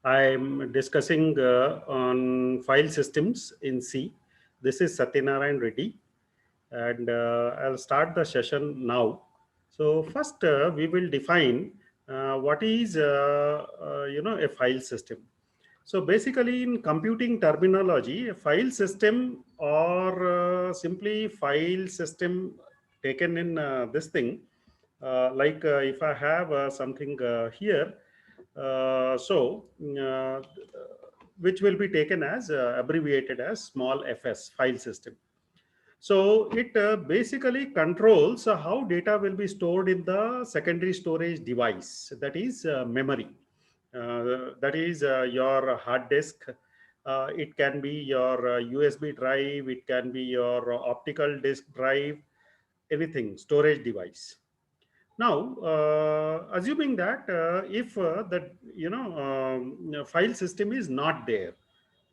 I'm discussing on file systems in C. This is Satyanarayan Reddy, and I'll start the session now. So first, we will define what is a file system. So basically, in computing terminology, a file system or simply file system taken in this thing, if I have something here, which will be taken as abbreviated as small fs file system. So it basically controls how data will be stored in the secondary storage device, that is memory. That is your hard disk. It can be your USB drive. It can be your optical disk drive. Anything storage device. Now, assuming that if the file system is not there,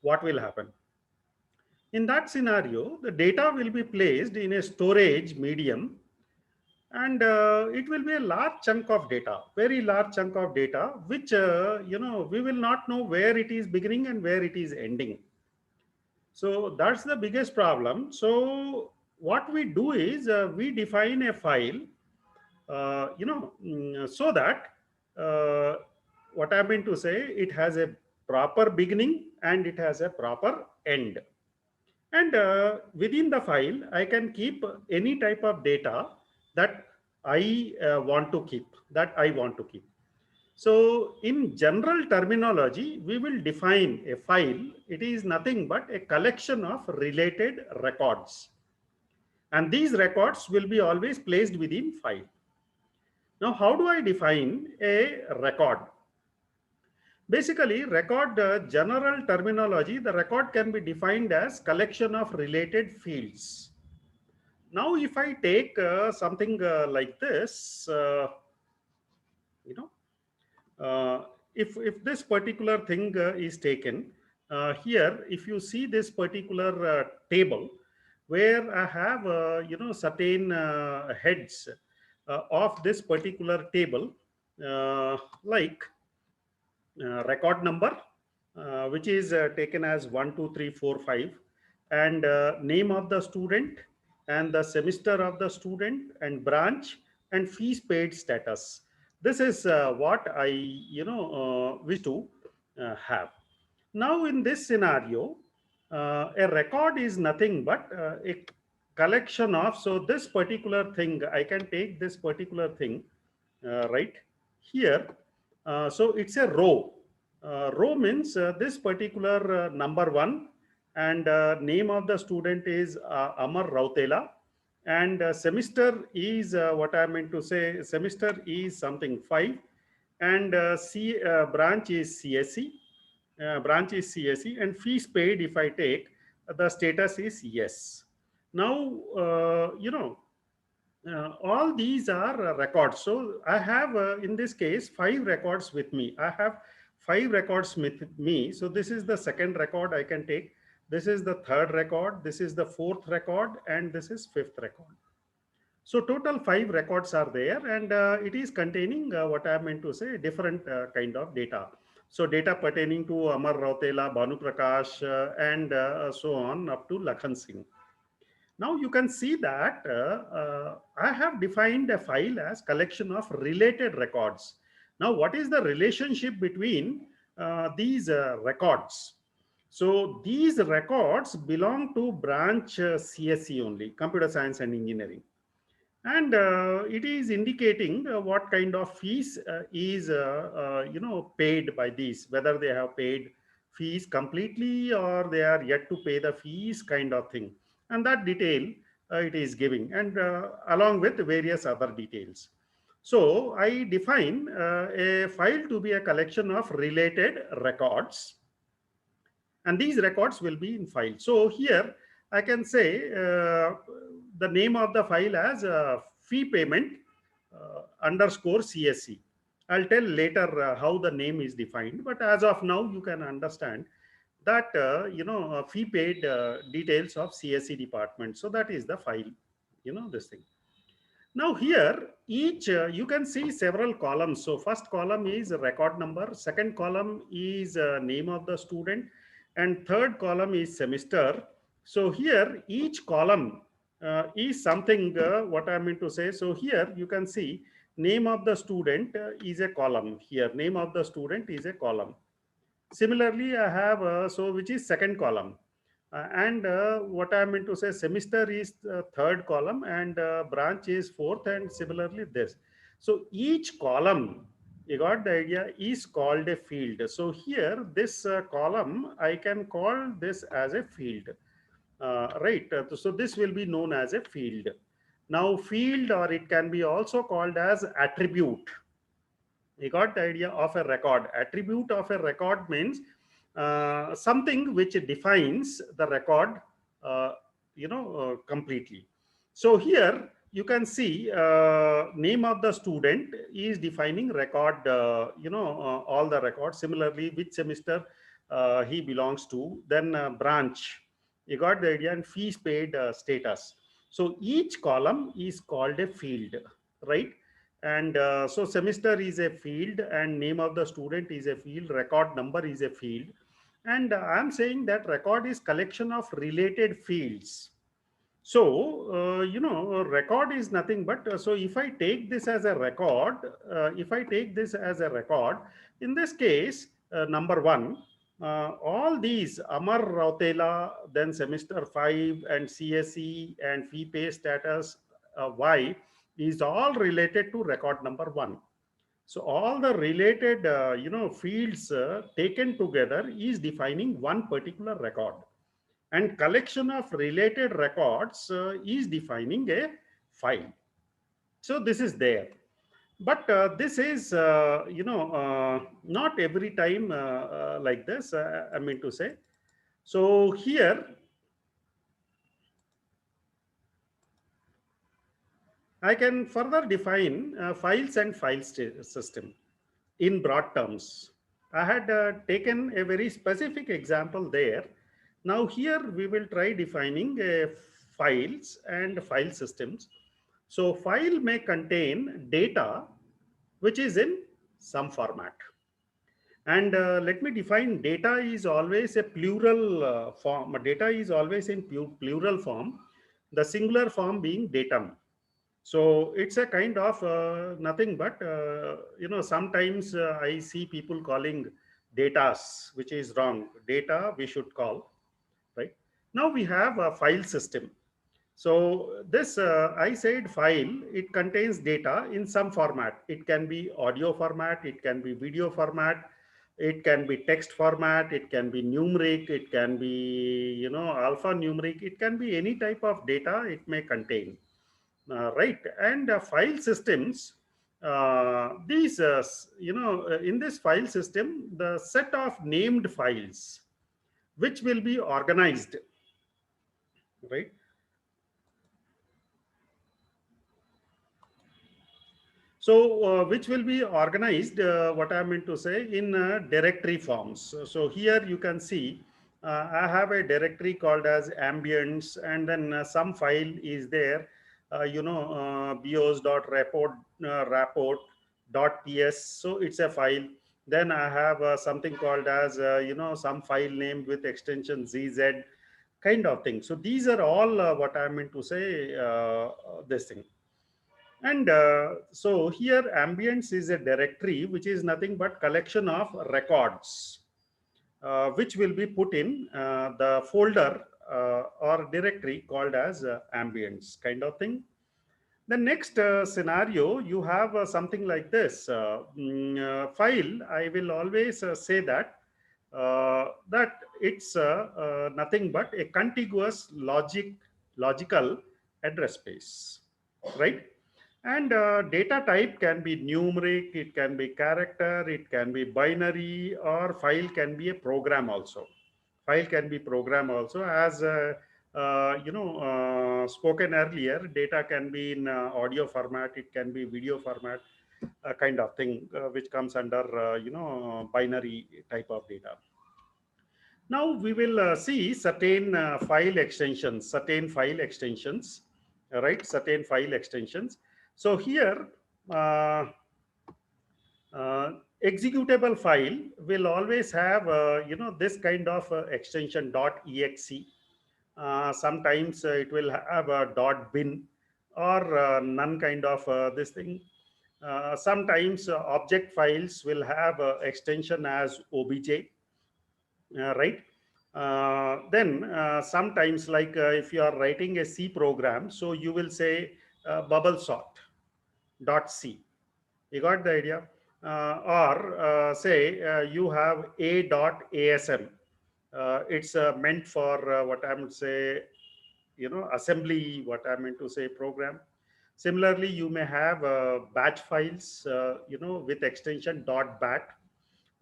what will happen? In that scenario, the data will be placed in a storage medium, and it will be a large chunk of data, very large chunk of data, which we will not know where it is beginning and where it is ending. So that's the biggest problem. So what we do is we define a file, so that uh, what I mean to say, it has a proper beginning and it has a proper end. And within the file, I can keep any type of data that I want to keep. So in general terminology, we will define a file. It is nothing but a collection of related records. And these records will be always placed within file. Now, how do I define a record? Basically, record general terminology, the record can be defined as collection of related fields. Now, if I take something like this, you know, if this particular thing is taken here, if you see this particular table, where I have certain heads of this particular table, like record number, which is taken as 1 2 3 4 5, and name of the student, and the semester of the student, and branch, and fees paid status. This is what I wish to have. Now in this scenario, a record is nothing but a collection of, so this particular thing, I can take this particular thing right here. So it's a row. Row means this particular number one, and name of the student is Amar Rautela, and semester is what I meant to say, semester is something 5, and branch is CSE, and fees paid, if I take, the status is yes. Now, all these are records. So I have, in this case, 5 records with me. I have 5 records with me. So this is the second record I can take. This is the third record. This is the fourth record, and this is fifth record. So total 5 records are there, and it is containing what I meant to say, different kind of data. So data pertaining to Amar Rautela, Banu Prakash, and so on up to Lakhan Singh. Now you can see that I have defined a file as collection of related records. Now what is the relationship between these records? So these records belong to branch CSE only, Computer Science and Engineering. And it is indicating what kind of fees is paid by these, whether they have paid fees completely or they are yet to pay the fees, kind of thing. And that detail it is giving, and along with various other details. So I define a file to be a collection of related records, and these records will be in file. So here I can say the name of the file as fee payment underscore CSE. I'll tell later how the name is defined, but as of now you can understand that fee paid details of CSE department. So that is the file, this thing. Now here, each you can see several columns. So first column is record number, second column is name of the student, and third column is semester. So here each column is something what I mean to say. So here you can see name of the student is a column. Here name of the student is a column. Similarly, I have so which is second column. And what I meant to say, semester is third column and branch is fourth, and similarly this. So each column, you got the idea, is called a field. So here, this column, I can call this as a field, right? So this will be known as a field. Now, field, or it can be also called as attribute. You got the idea of a record. Attribute of a record means something which defines the record, uh, completely. So here you can see name of the student is defining record, all the records. Similarly, which semester he belongs to, then branch. You got the idea, and fees paid status. So each column is called a field, right? And so semester is a field, and name of the student is a field, record number is a field. And I'm saying that record is collection of related fields. So record is nothing but so if I take this as a record, in this case, number one, all these Amar Rautela, then semester 5 and CSE and fee pay status Y is all related to record number one. So all the related fields taken together is defining one particular record, and collection of related records is defining a file. So this is there, but this is not every time like this, I mean to say. So here I can further define files and file system in broad terms. I had taken a very specific example there. Now here we will try defining files and file systems. So file may contain data which is in some format. And let me define, data is always a plural form. Data is always in plural form, the singular form being datum. So it's a kind of nothing but, sometimes I see people calling datas, which is wrong. Data we should call, right? Now we have a file system. So this, I said file, it contains data in some format. It can be audio format, it can be video format, it can be text format, it can be numeric, it can be, alphanumeric, it can be any type of data it may contain. Right, and file systems, these in this file system, the set of named files which will be organized, right? So which will be organized, what I meant to say, in directory forms. So here you can see I have a directory called as ambience, and then some file is there, bios.report.ts. So it's a file. Then I have something called as some file name with extension ZZ, kind of thing. So these are all what I meant to say, this thing. And so here ambience is a directory which is nothing but collection of records which will be put in the folder or directory called as ambience, kind of thing. The next scenario, you have something like this file. I will always say that it's nothing but a contiguous logical address space, right? And data type can be numeric, it can be character, it can be binary, or file can be a program also. File can be program also. As spoken earlier, data can be in audio format, it can be video format, kind of thing, which comes under binary type of data. Now we will see certain file extensions, right? Certain file extensions. So here, uh, executable file will always have this kind of extension .exe. Sometimes it will have a .bin or none kind of this thing. Sometimes object files will have extension as obj, right? Then sometimes, like if you are writing a C program, so you will say bubble sort .c. You got the idea? Or say you have a.asm. It's meant for what I would say, assembly, what I meant to say, program. Similarly, you may have batch files, with extension .bat,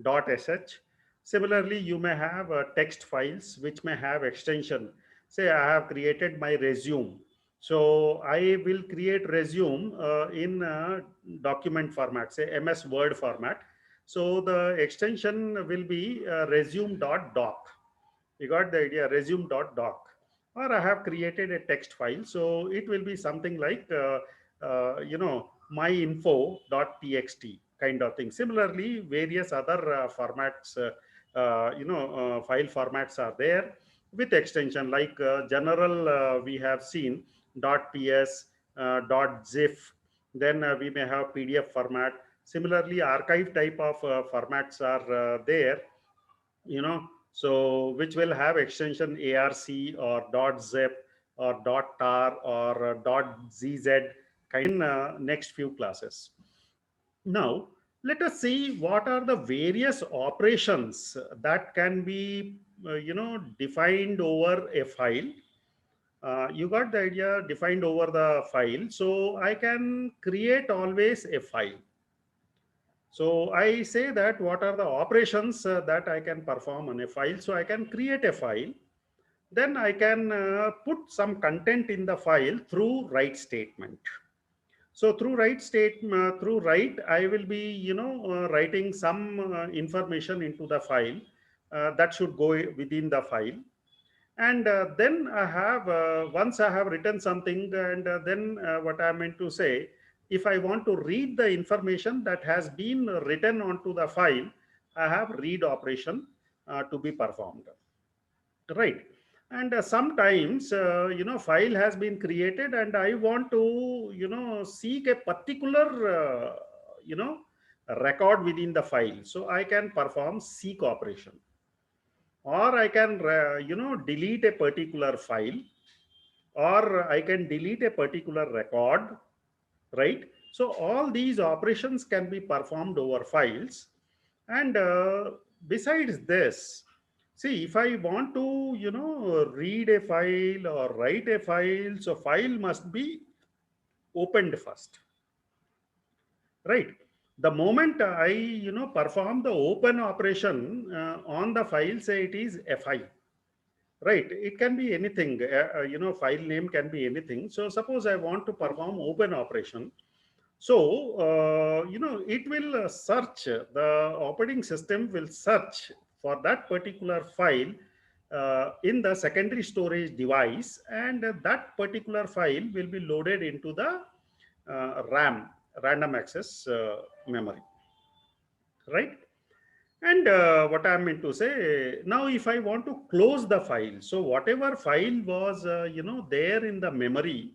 .sh. Similarly, you may have text files which may have extension. Say I have created my resume. So I will create resume in document format, say MS Word format. So the extension will be resume.doc. You got the idea, resume.doc. Or I have created a text file. So it will be something like, myinfo.txt kind of thing. Similarly, various other formats, file formats are there with extension, like general, we have seen .ps, .zip, then we may have PDF format. Similarly, archive type of formats are there, so which will have extension arc or .zip or .tar or .zz kind in next few classes. Now, let us see what are the various operations that can be, defined over a file. You got the idea, defined over the file. So I can create always a file. So I say that what are the operations that I can perform on a file. So I can create a file. Then I can put some content in the file through write statement. So through write, I will be, writing some information into the file that should go within the file. And then I have, once I have written something, and then what I meant to say, if I want to read the information that has been written onto the file, I have read operation to be performed, right? And sometimes, file has been created and I want to, seek a particular, you know record within the file, so I can perform seek operation. Or I can delete a particular file, or I can delete a particular record, right? So all these operations can be performed over files. And besides this, see, if I want to, read a file or write a file, so file must be opened first, right? The moment I, perform the open operation on the file, say it is fi, right? It can be anything, file name can be anything. So suppose I want to perform open operation. So, it will search, the operating system will search for that particular file in the secondary storage device, and that particular file will be loaded into the RAM, random access memory, right? And what I meant to say, now if I want to close the file, so whatever file was, there in the memory,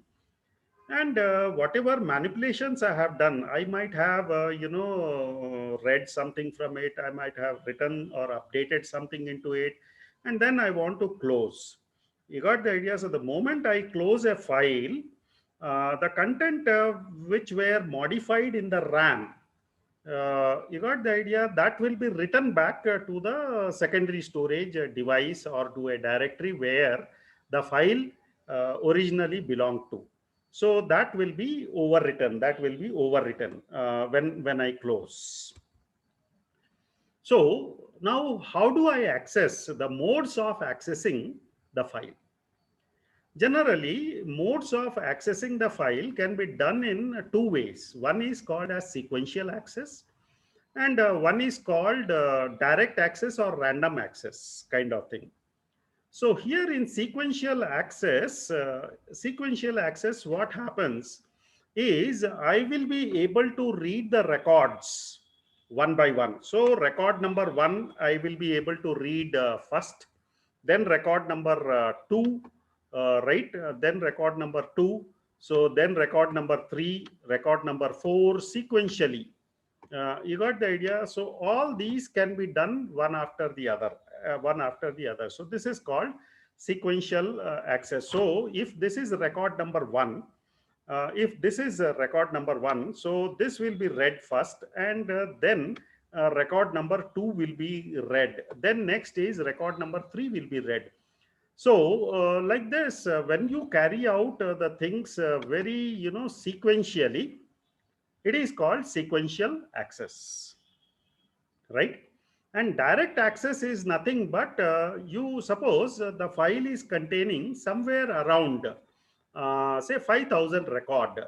and whatever manipulations I have done, I might have, read something from it, I might have written or updated something into it, and then I want to close. You got the idea? So the moment I close a file, the content which were modified in the RAM, you got the idea, that will be written back to the secondary storage device or to a directory where the file originally belonged to. So that will be overwritten, when I close. So now how do I access the modes of accessing the file? Generally, modes of accessing the file can be done in two ways. One is called as sequential access, and one is called direct access or random access kind of thing. So here in sequential access, what happens? is I will be able to read the records one by one. So record number one, I will be able to read first, then record number two, right? Then record number two. So then record number three, record number four, sequentially. You got the idea? So all these can be done one after the other, one after the other. So this is called sequential access. So if this is record number one, if this is record number one, so this will be read first, and then record number two will be read. Then next is record number three will be read. So like this, when you carry out the things very, sequentially, it is called sequential access, right? And direct access is nothing but you suppose the file is containing somewhere around say 5,000 record,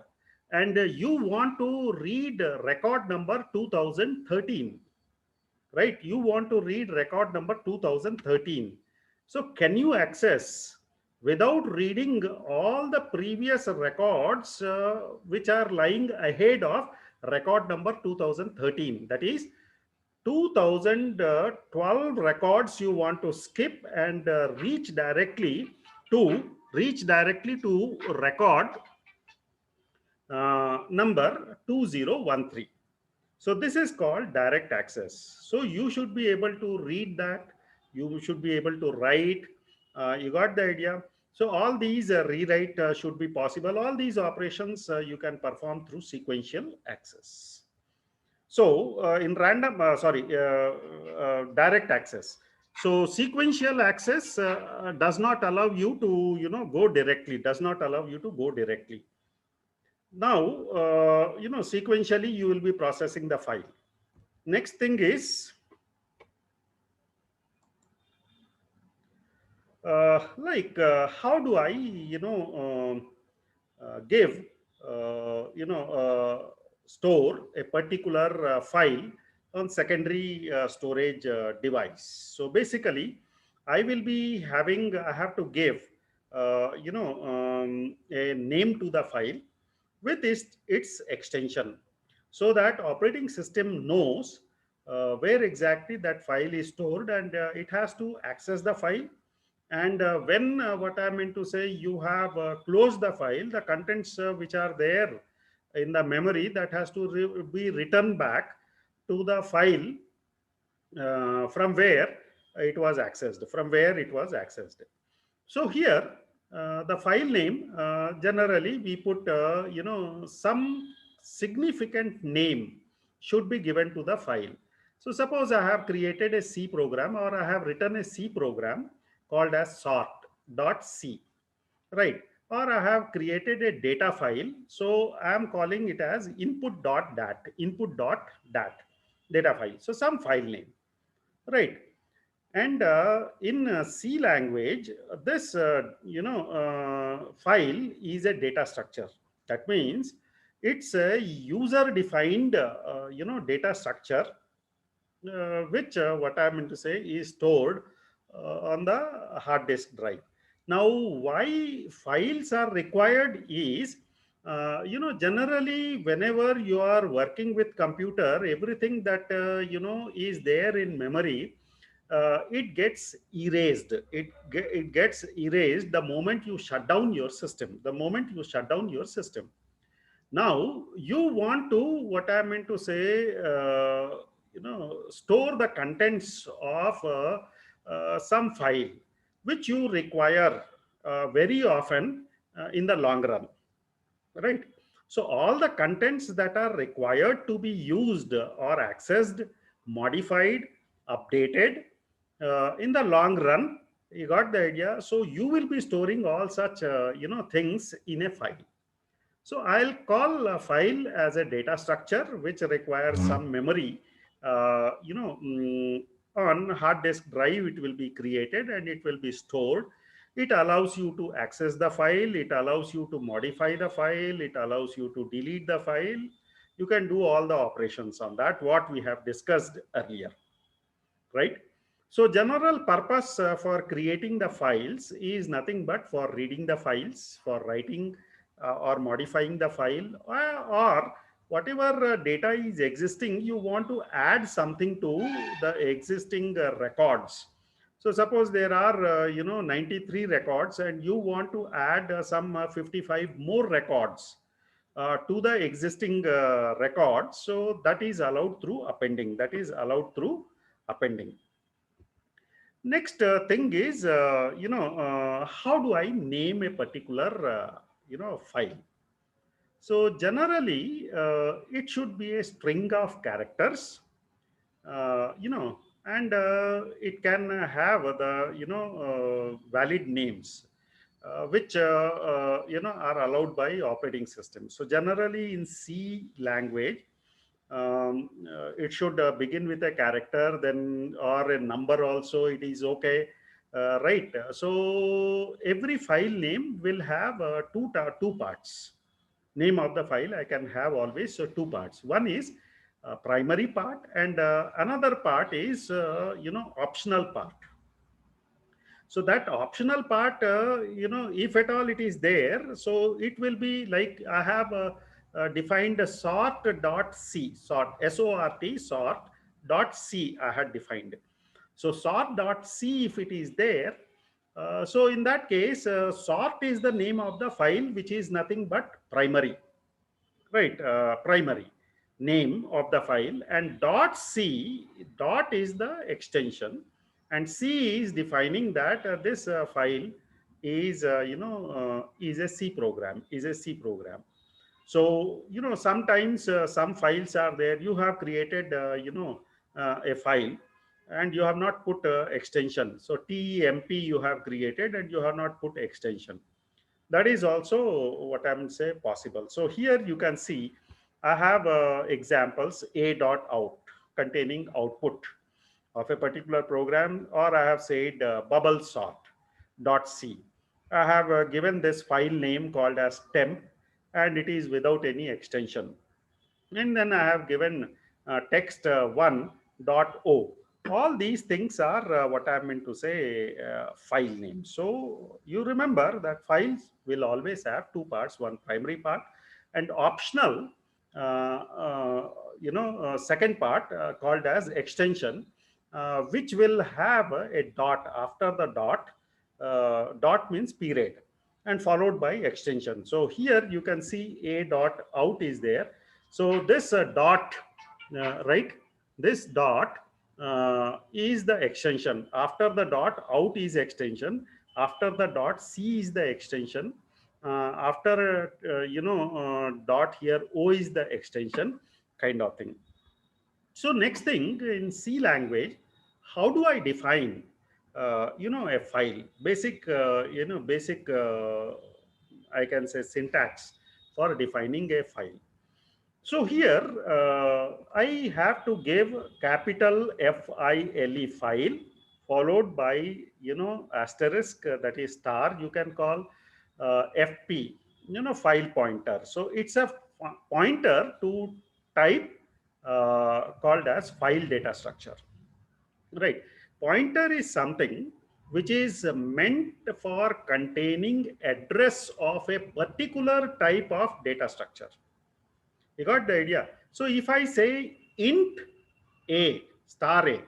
and you want to read record number 2013, right? You want to read record number 2013. So can you access without reading all the previous records which are lying ahead of record number 2013? That is 2012 records you want to skip and reach directly to record number 2013. So this is called direct access. So you should be able to read that. You should be able to write. You got the idea. So all these rewrite should be possible. All these operations you can perform through sequential access. So in direct access. So sequential access does not allow you to, go directly. Does not allow you to go directly. Now, sequentially you will be processing the file. Next thing is how do I, give, store a particular file on secondary storage device. So basically, I have to give, a name to the file with its extension, so that operating system knows where exactly that file is stored, and it has to access the file. And when what I meant to say, you have closed the file, the contents which are there in the memory, that has to be returned back to the file from where it was accessed. So here the file name, generally we put some significant name should be given to the file. So suppose I have created a C program, or I have written a C program called as sort.c, right? Or I have created a data file, so I am calling it as input.dat data file. So some file name, right? And in C language, this file is a data structure. That means it's a user defined data structure, which what I meant to say is stored on the hard disk drive. Now, why files are required is, generally whenever you are working with computer, everything that is there in memory, it gets erased. It gets erased the moment you shut down your system. Now you want to, what I meant to say, store the contents of some file which you require very often in the long run, right? So all the contents that are required to be used or accessed, modified, updated in the long run, you got the idea. So you will be storing all such things in a file. So I'll call a file as a data structure which requires some memory. On hard disk drive, it will be created and it will be stored. It allows you to access the file. It allows you to modify the file. It allows you to delete the file. You can do all the operations on that, what we have discussed earlier, right? So general purpose for creating the files is nothing but for reading the files, for writing or modifying the file, or whatever data is existing, you want to add something to the existing records. So suppose there are 93 records, and you want to add some 55 more records to the existing record. So that is allowed through appending. That is allowed through appending. Next thing is, how do I name a particular, file? So generally, it should be a string of characters, and it can have the, valid names, which, are allowed by operating system. So generally in C language, it should begin with a character, then or a number also, it is okay. Right. So every file name will have two parts. Name of the file I can have always two parts. One is primary part, and another part is optional part. So that optional part, if at all it is there, so it will be like I have defined a sort dot c, sort, sort, sort dot c I had defined. So sort dot c, if it is there, so in that case, sort is the name of the file, which is nothing but primary, right? Primary name of the file, and dot c, dot is the extension, and c is defining that this file is is a C program, is a C program. So sometimes some files are there, you have created a file, and you have not put extension. So temp you have created, and you have not put extension. That is also what I'm say possible. So here you can see I have examples a dot out, containing output of a particular program, or I have said bubble sort dot c. I have given this file name called as temp, and it is without any extension. And then I have given text one dot o. All these things are what I meant to say file name. So you remember that files will always have two parts, one primary part and optional, second part called as extension, which will have a dot after the dot. Dot means period, and followed by extension. So here you can see a dot out is there. So this dot, right? This dot is the extension. After the dot, out is extension. After the dot, C is the extension. After dot here, O is the extension, kind of thing. So next thing in C language, how do I define a file? Basic, basic, I can say syntax for defining a file. So here I have to give capital FILE, file, followed by asterisk, that is star, you can call FP, file pointer. So it's a pointer to type called as file data structure, right? Pointer is something which is meant for containing address of a particular type of data structure. You got the idea? So if I say int a star a,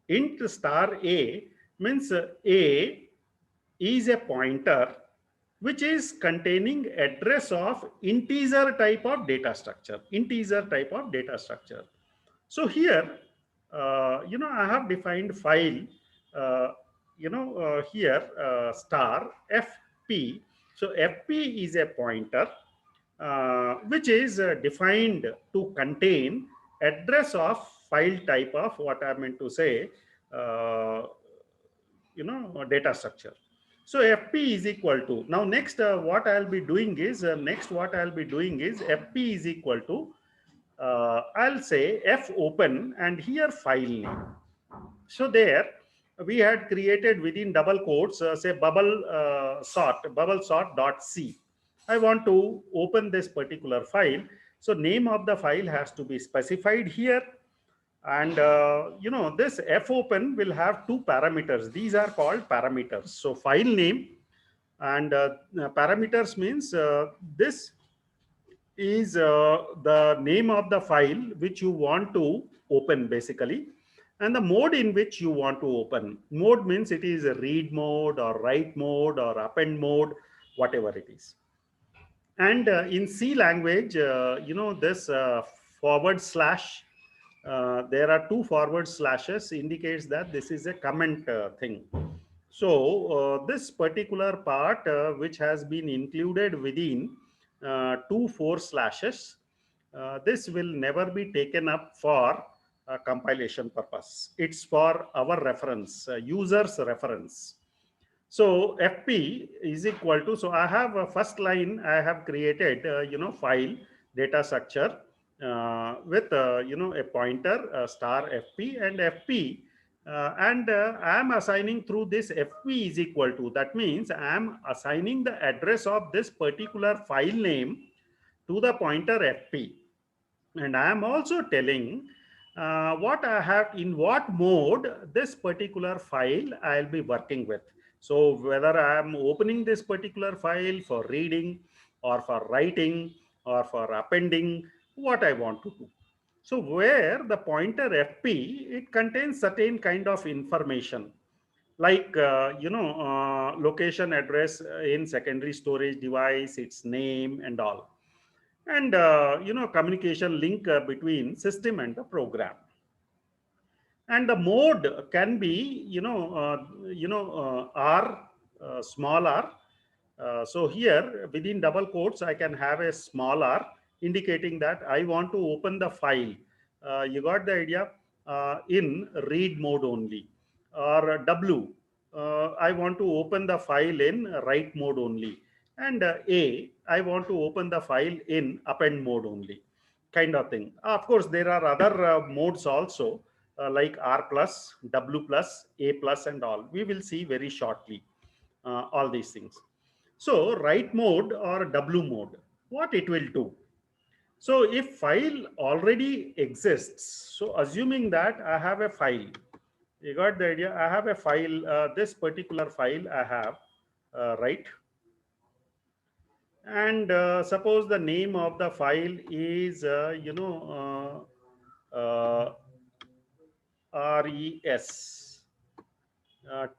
int star a means a is a pointer which is containing address of integer type of data structure, integer type of data structure. So here, I have defined file, here star FP. So FP is a pointer which is defined to contain address of file type of what I meant to say, data structure. So FP is equal to, now next what I'll be doing is, FP is equal to, I'll say f open and here file name. So there we had created within double quotes, say bubble sort dot c. I want to open this particular file. So name of the file has to be specified here. And this f open will have two parameters. These are called parameters. So file name And parameters means this is the name of the file which you want to open basically, and the mode in which you want to open. Mode means it is a read mode or write mode or append mode, whatever it is. And in C language, this forward slash, there are two forward slashes indicates that this is a comment thing. So this particular part which has been included within two four slashes, this will never be taken up for compilation purpose. It's for our reference, user's reference. So FP is equal to, so I have a first line, I have created, file data structure with, a pointer star FP and FP. And I am assigning through this FP is equal to, that means I am assigning the address of this particular file name to the pointer FP. And I am also telling what I have, in what mode this particular file I'll be working with. So whether I am opening this particular file for reading or for writing or for appending, what I want to do. So where the pointer FP, it contains certain kind of information like, location address in secondary storage device, its name and all, and communication link between system and the program. And the mode can be, r, small r. So here within double quotes I can have a small r indicating that I want to open the file, you got the idea, in read mode only. Or w, I want to open the file in write mode only. And a, I want to open the file in append mode only, kind of thing. Of course there are other modes also, like R plus, W plus, A plus and all. We will see very shortly all these things. So write mode or W mode, what it will do. So if file already exists, so assuming that I have a file, you got the idea, I have a file, this particular file I have, right? And suppose the name of the file is, res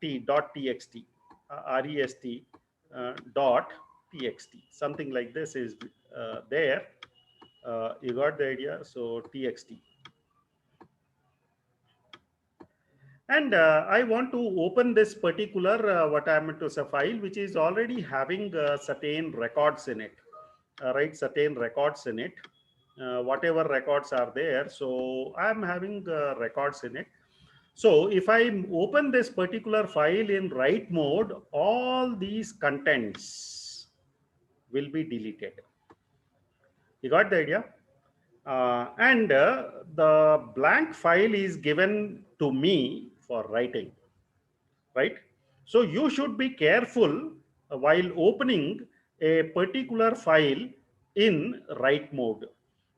t.txt, rest dot txt, something like this is there. You got the idea. So txt, and I want to open this particular what I am to say file which is already having certain records in it, right? Certain records in it, whatever records are there. So I am having records in it. So if I open this particular file in write mode, all these contents will be deleted. You got the idea? And the blank file is given to me for writing, right? So you should be careful while opening a particular file in write mode.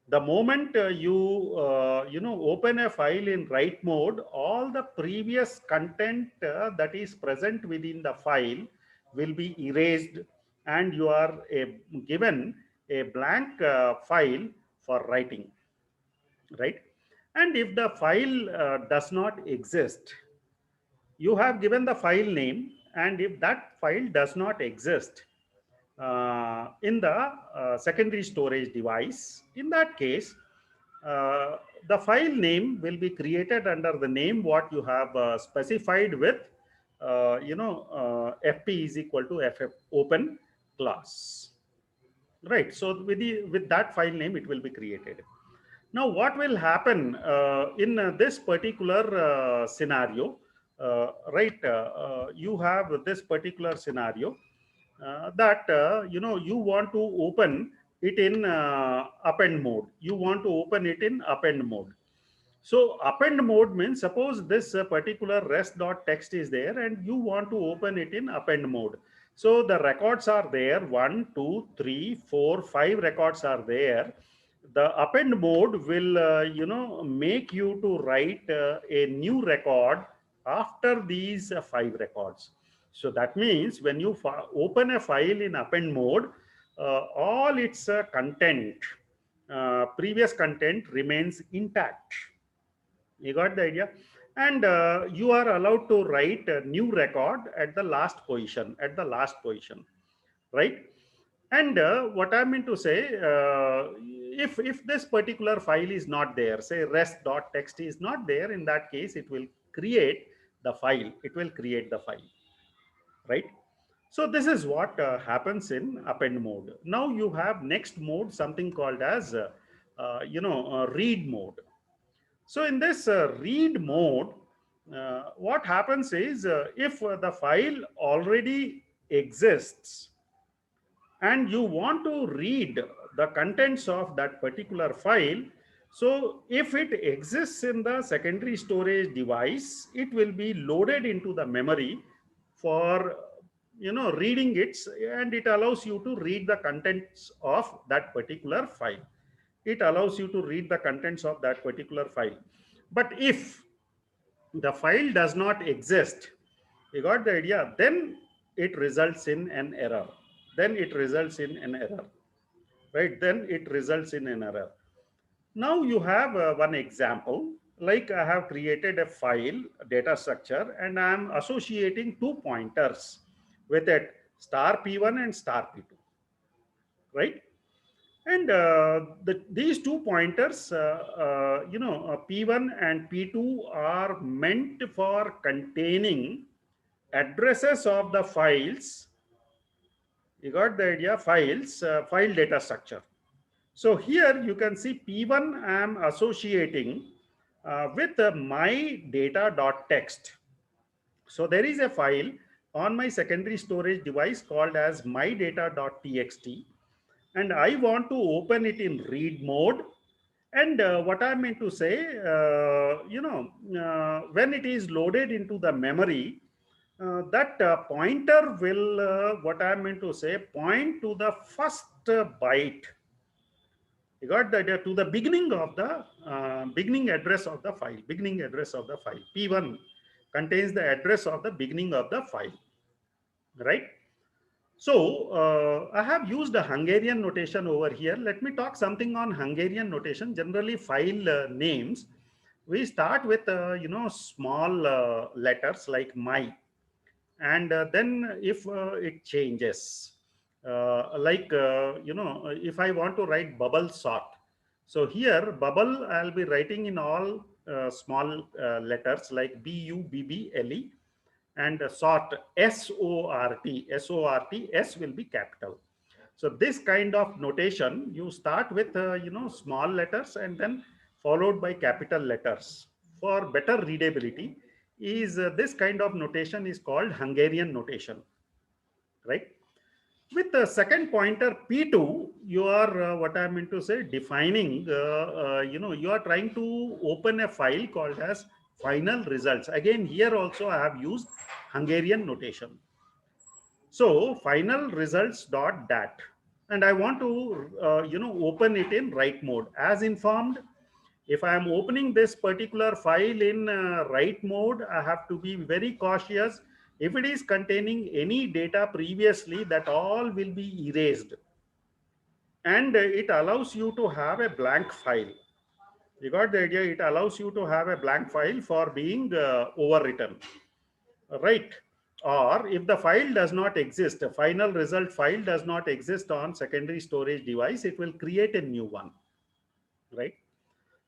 The moment you open a file in write mode, all the previous content that is present within the file will be erased, and you are given a blank file for writing, right? And if the file does not exist, you have given the file name, and if that file does not exist in the secondary storage device, in that case the file name will be created under the name what you have specified with fp is equal to ff open class, right? So with that file name it will be created. Now what will happen in this particular scenario, right? You have this particular scenario that you want to open it in append mode. You want to open it in append mode. So append mode means, suppose this particular rest.txt is there and you want to open it in append mode. So the records are there, 1, 2, 3, 4, 5 records are there. The append mode will make you to write a new record after these 5 records. So that means when you open a file in append mode, all its content, previous content remains intact. You got the idea? And you are allowed to write a new record at the last position, right? And what I mean to say, if this particular file is not there, say rest.txt is not there, in that case, it will create the file. It will create the file, right? So this is what happens in append mode. Now you have next mode, something called as, read mode. So in this read mode, what happens is if the file already exists and you want to read the contents of that particular file, so if it exists in the secondary storage device, it will be loaded into the memory for reading it, and it allows you to read the contents of that particular file. It allows you to read the contents of that particular file. But if the file does not exist, you got the idea, then it results in an error. Then it results in an error, right? Then it results in an error. Now you have one example, like I have created a file, a data structure, and I am associating two pointers with it, star P1 and star P2, right? And these two pointers, P1 and P2 are meant for containing addresses of the files. You got the idea? Files, file data structure. So here you can see P1 I am associating with my data.txt. So there is a file on my secondary storage device called as my data.txt, and I want to open it in read mode. And what I meant to say, when it is loaded into the memory, that pointer will, what I meant to say, point to the first byte. You got the idea? To the beginning of the beginning address of the file. Beginning address of the file. P1 contains the address of the beginning of the file, right? So I have used a Hungarian notation over here. Let me talk something on Hungarian notation. Generally, file names, we start with small letters like my, and then if it changes, if I want to write bubble sort, so here bubble I'll be writing in all small letters like BUBBLE, and sort SORT, S will be capital. So this kind of notation, you start with small letters and then followed by capital letters for better readability. Is this kind of notation is called Hungarian notation, right? With the second pointer P2, you are what I meant to say, defining, you are trying to open a file called as final results. Again, here also I have used Hungarian notation. So final results dot dat, and I want to open it in write mode. As informed, if I am opening this particular file in write mode, I have to be very cautious. If it is containing any data previously, that all will be erased, and it allows you to have a blank file. You got the idea? It allows you to have a blank file for being overwritten, right? Or if the file does not exist, a final result file does not exist on secondary storage device, it will create a new one, right?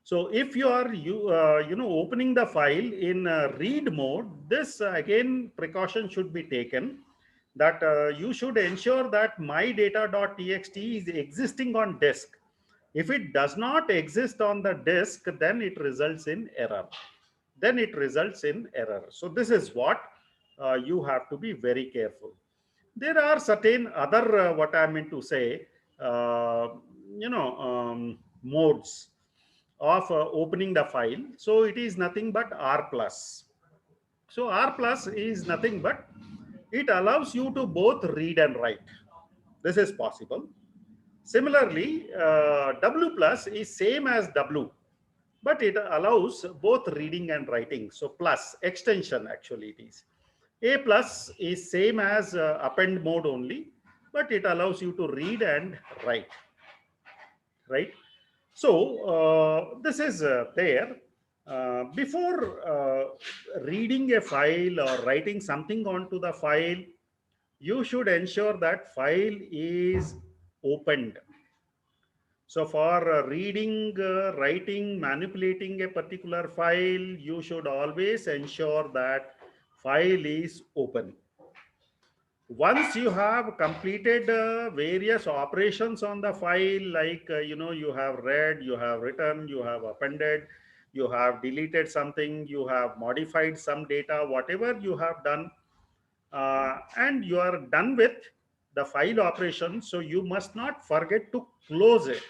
So if you are opening the file in read mode, this again precaution should be taken, that you should ensure that my data.txt is existing on disk. If it does not exist on the disk, then it results in error. So this is what you have to be very careful. There are certain other what I meant to say, modes of opening the file. So it is nothing but R plus. So R plus is nothing but it allows you to both read and write. This is possible. Similarly, W plus is same as W, but it allows both reading and writing. So plus extension actually it is. A plus is same as append mode only, but it allows you to read and write, right? So this is there. Before reading a file or writing something onto the file, you should ensure that file is opened. So for reading, writing, manipulating a particular file, you should always ensure that file is open. Once you have completed various operations on the file, like you have read, you have written, you have appended, you have deleted something, you have modified some data, whatever you have done, and you are done with the file operation, so you must not forget to close it,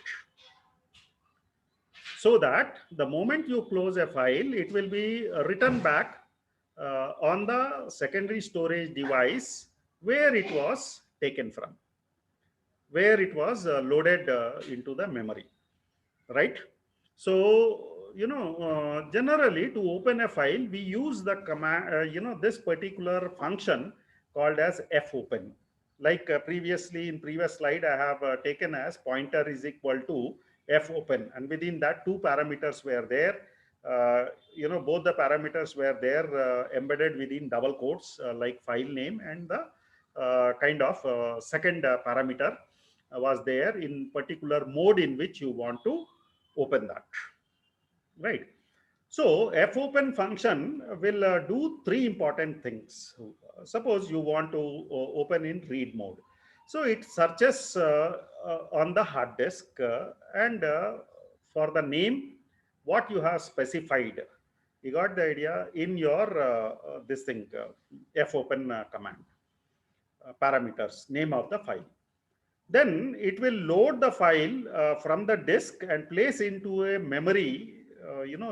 so that the moment you close a file, it will be written back on the secondary storage device where it was taken from, where it was loaded into the memory, right? So generally, to open a file, we use the command, this particular function called as fopen. Like previously in previous slide, I have taken as pointer is equal to fopen, and within that two parameters were there. Both the parameters were there embedded within double quotes, like file name and the kind of second parameter was there in particular mode in which you want to open that, right? So fopen function will do three important things. Suppose you want to open in read mode, so it searches on the hard disk and for the name what you have specified. You got the idea in your this thing fopen command, parameters, name of the file. Then it will load the file from the disk and place into a memory,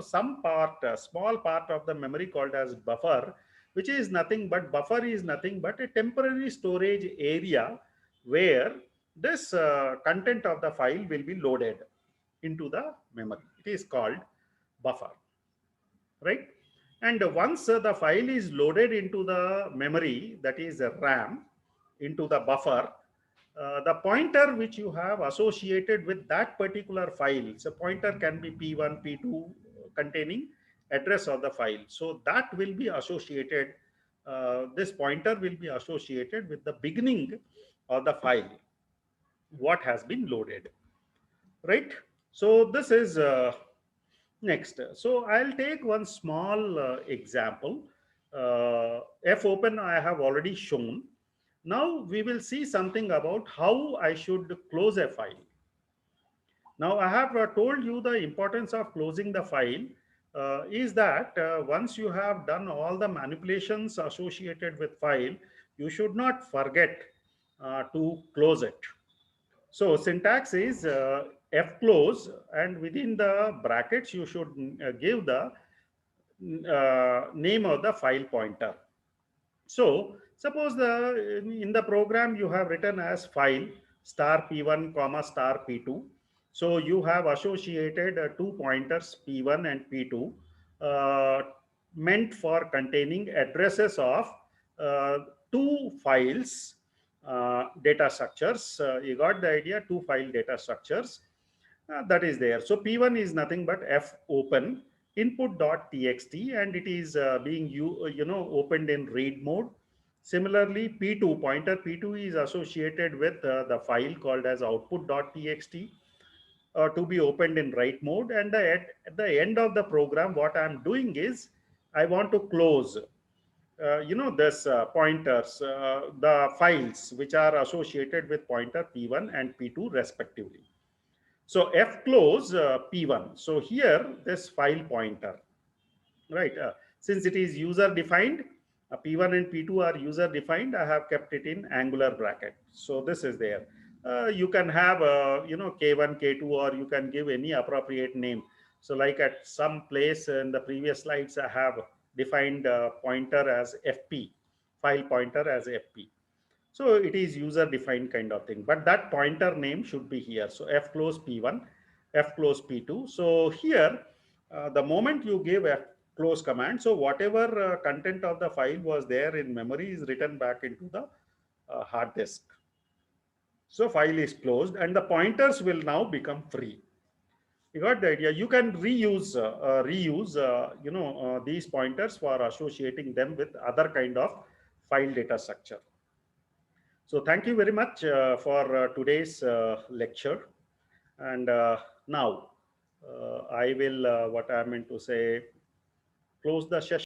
some part, a small part of the memory called as buffer, which is nothing but buffer is nothing but a temporary storage area where this content of the file will be loaded into the memory. It is called buffer, right? And once the file is loaded into the memory, that is RAM, into the buffer, the pointer which you have associated with that particular file, so pointer can be p1, p2 containing address of the file. So that will be associated, this pointer will be associated with the beginning of the file, what has been loaded, right? So this is next. So I'll take one small example. Fopen I have already shown. Now we will see something about how I should close a file. Now I have told you the importance of closing the file is that once you have done all the manipulations associated with file, you should not forget to close it. So syntax is fclose, and within the brackets you should give the name of the file pointer. So suppose in the program you have written as file star p1 comma star p2. So you have associated two pointers p1 and p2 uh, meant for containing addresses of uh, two files data structures. You got the idea, two file data structures that is there. So P1 is nothing but fopen input.txt, and it is being opened in read mode. Similarly, P2 pointer P2 is associated with the file called as output.txt to be opened in write mode. And at the end of the program, what I'm doing is I want to close this pointers, the files which are associated with pointer P1 and P2 respectively. So fclose P1. So here this file pointer, right? Since it is user defined, P1 and P2 are user defined. I have kept it in angular bracket. So this is there. You can have K1, K2, or you can give any appropriate name. So like at some place in the previous slides, I have defined pointer as FP, file pointer as FP. So it is user defined kind of thing, but that pointer name should be here. So fclose P1, fclose P2. So here, the moment you give close command. So whatever content of the file was there in memory is written back into the hard disk. So file is closed and the pointers will now become free. You got the idea. You can reuse these pointers for associating them with other kind of file data structure. So thank you very much for today's lecture. And now I will what I meant to say, close the session.